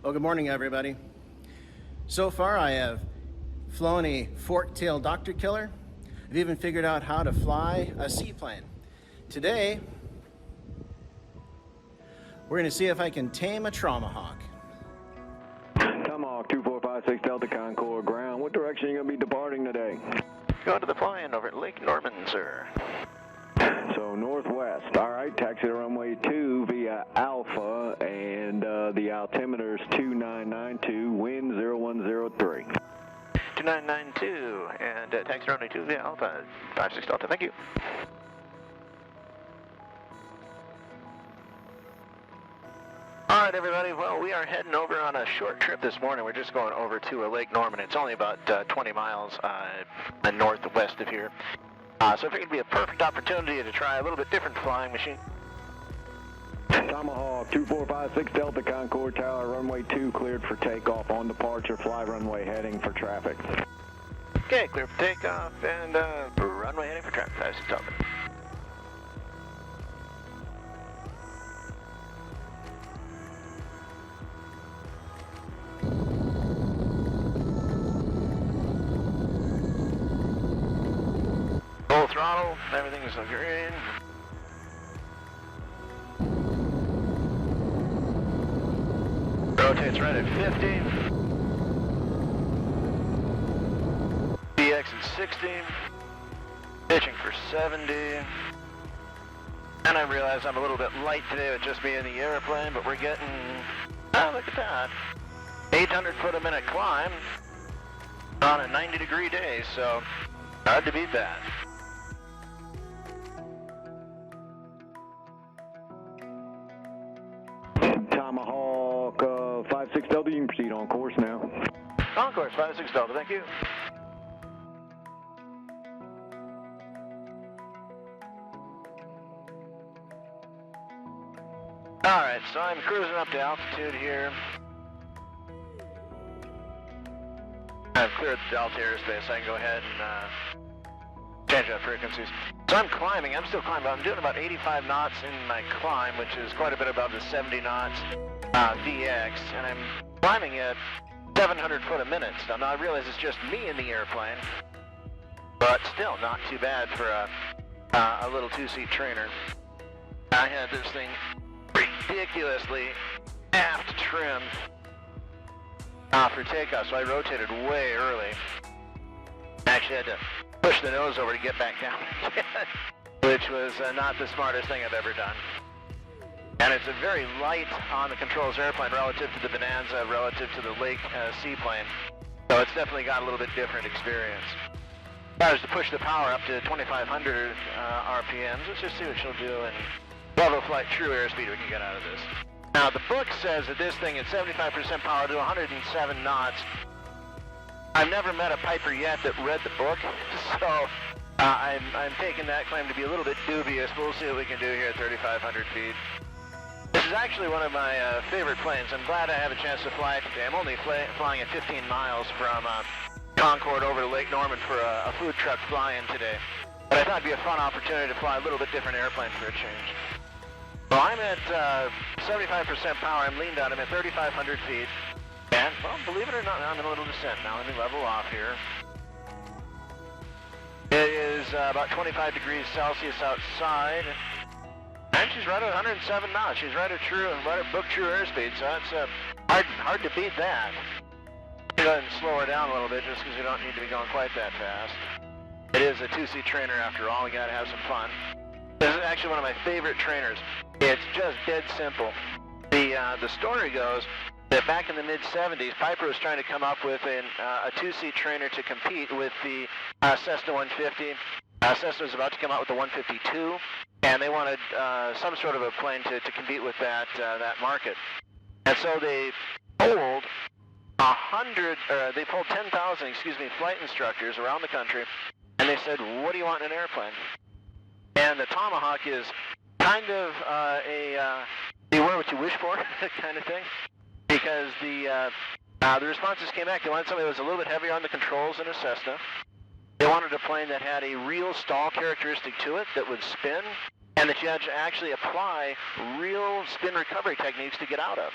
Well, good morning, everybody. So far, I have flown a fork-tailed doctor killer. I've even figured out how to fly a seaplane. Today, we're going to see if I can tame a Traumahawk. Tomahawk 2456 Delta Concord ground. What direction are you going to be departing today? Going to the fly-in over at Lake Norman, sir. So northwest. All right, taxi to runway 2 via Alpha, and the altimeter is 2992, wind 0103. 2992, and taxi to runway 2 via Alpha, 56 Delta, thank you. All right, everybody, well, we are heading over on a short trip this morning. We're just going over to Lake Norman. It's only about 20 miles northwest of here. So I figured it'd be a perfect opportunity to try a little bit different flying machine. Tomahawk 2456 Delta Concord Tower, runway 2 cleared for takeoff on departure, fly runway heading for traffic. Okay, clear for takeoff and runway heading for traffic. That's the top. Full throttle, everything is green. Rotates right at 50. BX at 60. Pitching for 70. And I realize I'm a little bit light today with just being in the airplane, but we're getting, oh, look at that, 800 foot a minute climb on a 90-degree day, so hard to beat that. Tomahawk 56 Delta, you can proceed on course now. On course, 56 Delta, thank you. Alright, so I'm cruising up to altitude here. I've cleared the Delta airspace, so I can go ahead and change out frequencies. So I'm climbing, I'm still climbing, I'm doing about 85 knots in my climb, which is quite a bit above the 70 knots VX, and I'm climbing at 700 foot a minute. So now I realize it's just me in the airplane, but still not too bad for a little two-seat trainer. I had this thing ridiculously aft trimmed for takeoff, so I rotated way early. I actually had to push the nose over to get back down which was not the smartest thing I've ever done. And it's a very light on the controls airplane relative to the Bonanza, relative to the Lake seaplane. So it's definitely got a little bit different experience. If I was to push the power up to 2,500 RPMs, let's just see what she'll do and level flight true airspeed we can get out of this. Now the book says that this thing at 75% power to 107 knots. I've never met a Piper yet that read the book, so I'm taking that claim to be a little bit dubious. We'll see what we can do here at 3,500 feet. This is actually one of my favorite planes. I'm glad I have a chance to fly it today. I'm only flying at 15 miles from Concord over to Lake Norman for a food truck fly-in today. But I thought it'd be a fun opportunity to fly a little bit different airplane for a change. Well, I'm at 75% power. I'm leaned out. I'm at 3,500 feet. And, well, believe it or not, I'm in a little descent now. Let me level off here. It is about 25 degrees Celsius outside. And she's right at 107 knots. She's right at book true airspeed, so it's hard to beat that. Go ahead and slow her down a little bit just because we don't need to be going quite that fast. It is a two-seat trainer after all. We got to have some fun. This is actually one of my favorite trainers. It's just dead simple. The story goes that back in the mid-'70s, Piper was trying to come up with a two-seat trainer to compete with the Cessna 150. Cessna was about to come out with the 152, and they wanted some sort of a plane to compete with that market. And so they polled 10,000, flight instructors around the country, and they said, "What do you want in an airplane?" And the Tomahawk is kind of you wear what you wish for kind of thing, because the responses came back. They wanted something that was a little bit heavier on the controls than a Cessna. They wanted a plane that had a real stall characteristic to it, that would spin, and that you had to actually apply real spin recovery techniques to get out of.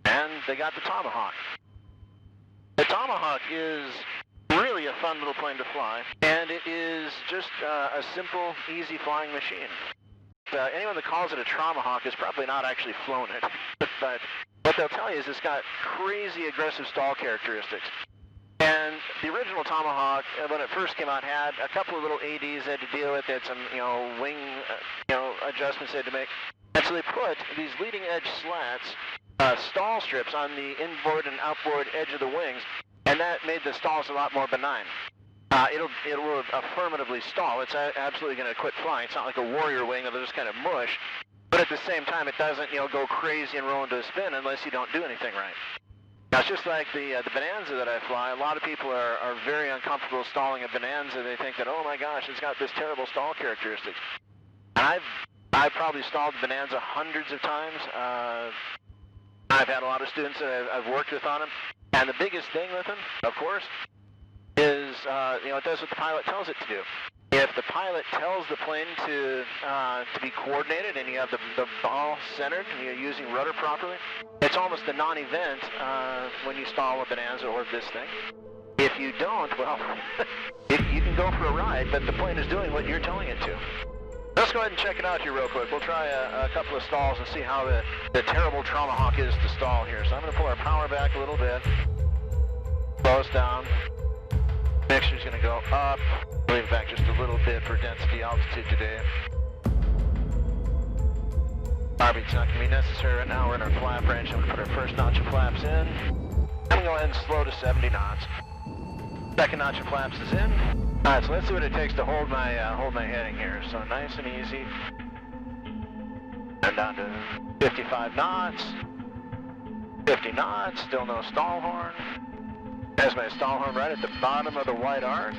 And they got the Tomahawk. The Tomahawk is really a fun little plane to fly, and it is just a simple, easy flying machine. Anyone that calls it a Traumahawk has probably not actually flown it, but what they'll tell you is it's got crazy aggressive stall characteristics. And the original Tomahawk, when it first came out, had a couple of little ADs they had to deal with. They had some, wing, adjustments they had to make. And so they put these leading edge slats, stall strips on the inboard and outboard edge of the wings, and that made the stalls a lot more benign. It will affirmatively stall. It's absolutely going to quit flying. It's not like a Warrior wing that'll just kind of mush, but at the same time, it doesn't, go crazy and roll into a spin unless you don't do anything right. Now, it's just like the Bonanza that I fly. A lot of people are very uncomfortable stalling a Bonanza. They think that, oh my gosh, it's got this terrible stall characteristics. And I've probably stalled the Bonanza hundreds of times. I've had a lot of students that I've worked with on them. And the biggest thing with them, of course, is, it does what the pilot tells it to do. If the pilot tells the plane to be coordinated and you have the ball centered and you're using rudder properly, it's almost a non-event when you stall a Bonanza or this thing. If you don't, well, you can go for a ride, but the plane is doing what you're telling it to. Let's go ahead and check it out here real quick. We'll try a couple of stalls and see how the terrible Traumahawk is to stall here. So I'm going to pull our power back a little bit, slow us down. Mixture's going to go up, lean back just a little bit for density altitude today. RB's not going to be necessary right now. We're in our flap range. I'm going to put our first notch of flaps in. I'm going to go ahead and slow to 70 knots. Second notch of flaps is in. All right, so let's see what it takes to hold my heading here. So nice and easy. And down to 55 knots. 50 knots, still no stall horn. There's my stall horn right at the bottom of the white arc.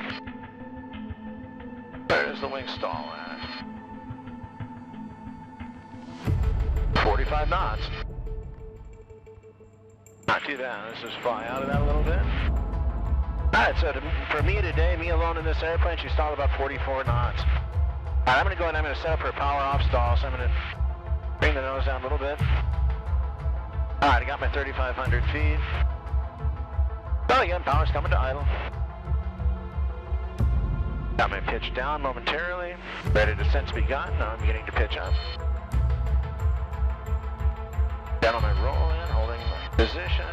Where's the wing stall at? 45 knots. Not too bad. Let's just fly out of that a little bit. Alright, so for me today, me alone in this airplane, she stalled about 44 knots. Alright, I'm going to go ahead and I'm going to set up her power off stall, so I'm going to bring the nose down a little bit. Alright, I got my 3,500 feet. So again, power's coming to idle. Got my pitch down momentarily. Ready to sense begun. Now I'm getting to pitch up. Down on my roll in, holding my position.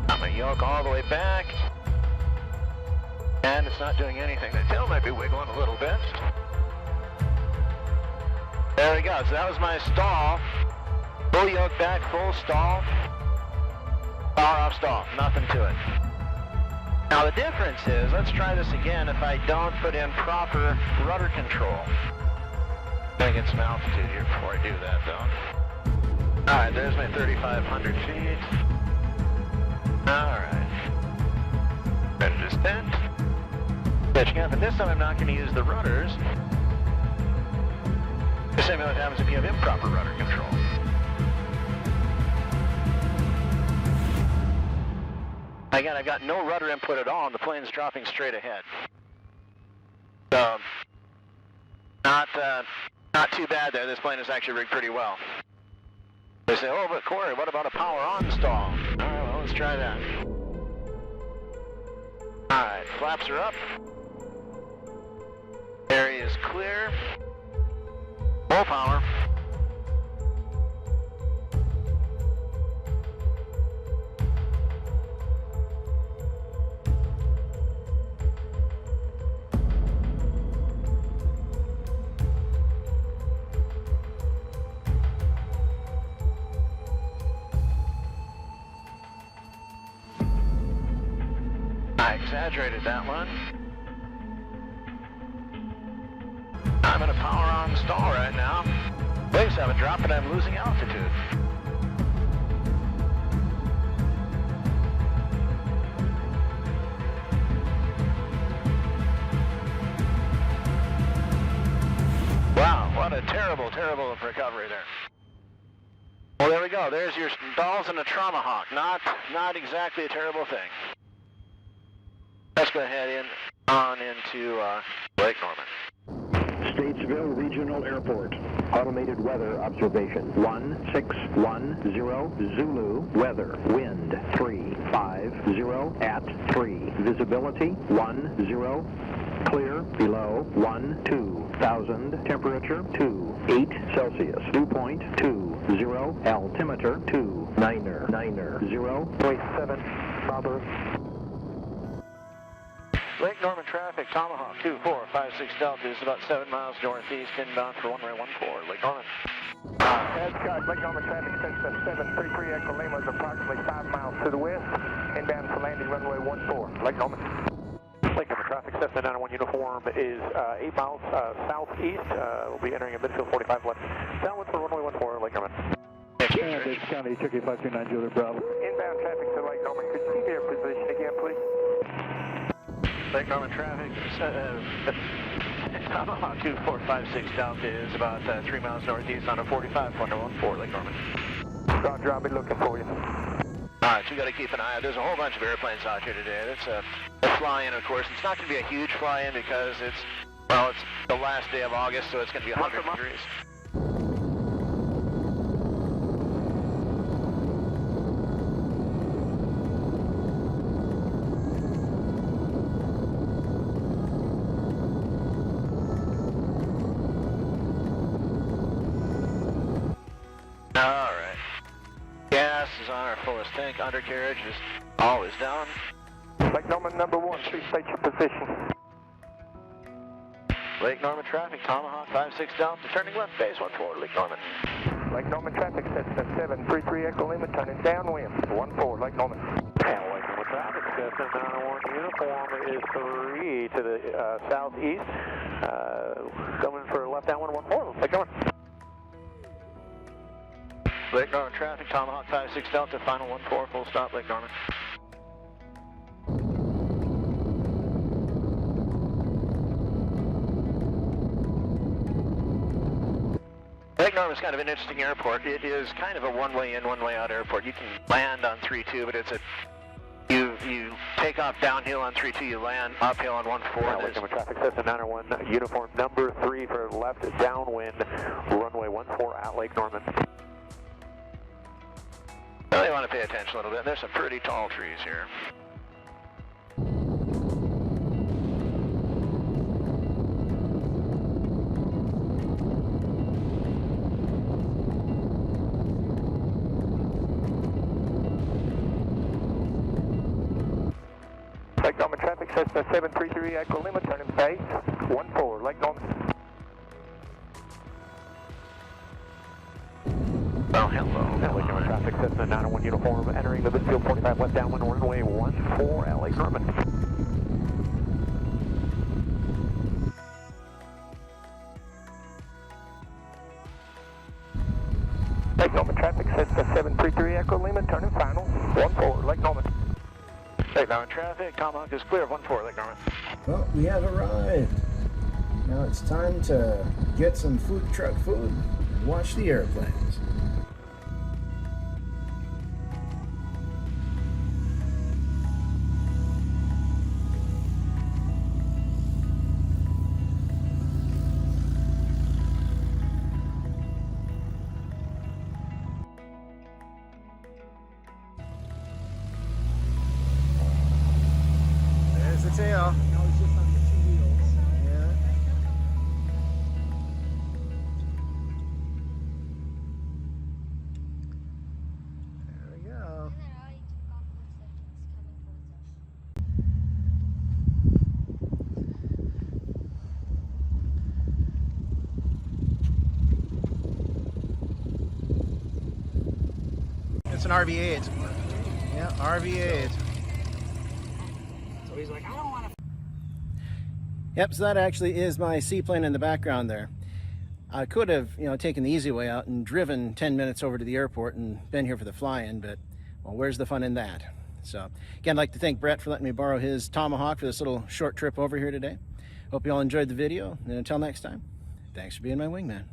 Got my yoke all the way back. And it's not doing anything. The tail might be wiggling a little bit. There we go. So that was my stall. Full yoke back, full stall. Power off stall. Nothing to it. Now the difference is, let's try this again if I don't put in proper rudder control. Gonna get some altitude here before I do that though. Alright, there's my 3,500 feet. Alright. Ready to spin. Pitching up, and this time I'm not going to use the rudders. The same way what happens if you have improper rudder control. Again, I've got no rudder input at all, and the plane's dropping straight ahead. So, not too bad there. This plane is actually rigged pretty well. They say, oh, but Corey, what about a power on stall? All right, well, let's try that. All right, flaps are up. Area is clear. Full power. I exaggerated that one. I'm in a power on stall right now. Wings haven't dropped, but I'm losing altitude. Wow, what a terrible, terrible recovery there. Well, there we go. There's your stalls in a Traumahawk. Not exactly a terrible thing. Let's go ahead on into Lake Norman. Statesville Regional Airport. Automated weather observation. 1610 Zulu. Weather. Wind 350 at 3. Visibility 10. Clear below 12,000. Temperature 28 Celsius. Dew point 20. Altimeter 290. 0.7. Bravo. Lake Norman traffic, Tomahawk 2456 Delta is about 7 miles northeast, inbound for runway 14, Lake Norman. Scott, Lake Norman traffic, Cessna 733 Echo Lima is approximately 5 miles to the west, inbound for landing runway 14, Lake Norman. Lake Norman traffic, Cessna 901 uniform is 8 miles southeast. We'll be entering a midfield 45 left. Downwind for runway 14, Lake Norman. Davis County, Turkey 529 Julia Bravo. Inbound traffic to Lake Norman, could you give me your position again, please? Lake Norman traffic, Tomahawk 2456 Delta is about 3 miles northeast on a 45.14, Lake Norman. Roger, I'll be looking for you. Alright, so you got to keep an eye out. There's a whole bunch of airplanes out here today. It's a fly-in, of course. It's not going to be a huge fly-in because it's the last day of August, so it's going to be 100 degrees. Alright. Gas is on our fullest tank. Undercarriage is always down. Lake Norman number 1, please state your position. Lake Norman traffic, Tomahawk 56 Delta, turning left base 14, Lake Norman. Lake Norman traffic, Cessna 733 Echo Lima, turning downwind, 14, Lake Norman. And Lake Norman traffic, Cessna 901 uniform is 3 to the southeast. Coming for left downwind 14, Lake Norman. Lake Norman traffic, Tomahawk 56 Delta, final 14, full stop, Lake Norman. Lake Norman's kind of an interesting airport. It is kind of a one-way in, one-way out airport. You can land on 3-2, but it's you take off downhill on 3-2, you land uphill on 1-4. Lake Norman traffic, Cessna 901 uniform number 3 for left downwind, runway 14 at Lake Norman. Really want to pay attention a little bit. There's some pretty tall trees here. Lake Norman traffic, Cessna 733 Echo Lima, turning base, 14, Lake Norman. Oh, hello. Lake Norman traffic, Cessna 901 uniform, entering the midfield 45 left downwind, runway 14 at Lake Norman. Lake Norman traffic, Cessna 733 Echo Lima, turning final, 14, Lake Norman. Lake Norman traffic, Tomahawk is clear of 14, Lake Norman. Well, we have arrived. Now it's time to get some food truck food and watch the airplanes. There's the tail. No, it's just on the 2 wheels. Yeah. There we go. It's an RV-8. Yeah, RV-8. So he's like, I don't want to. Yep, so that actually is my seaplane in the background there. I could have, taken the easy way out and driven 10 minutes over to the airport and been here for the fly-in, but, well, where's the fun in that? So, again, I'd like to thank Brett for letting me borrow his Tomahawk for this little short trip over here today. Hope you all enjoyed the video, and until next time, thanks for being my wingman.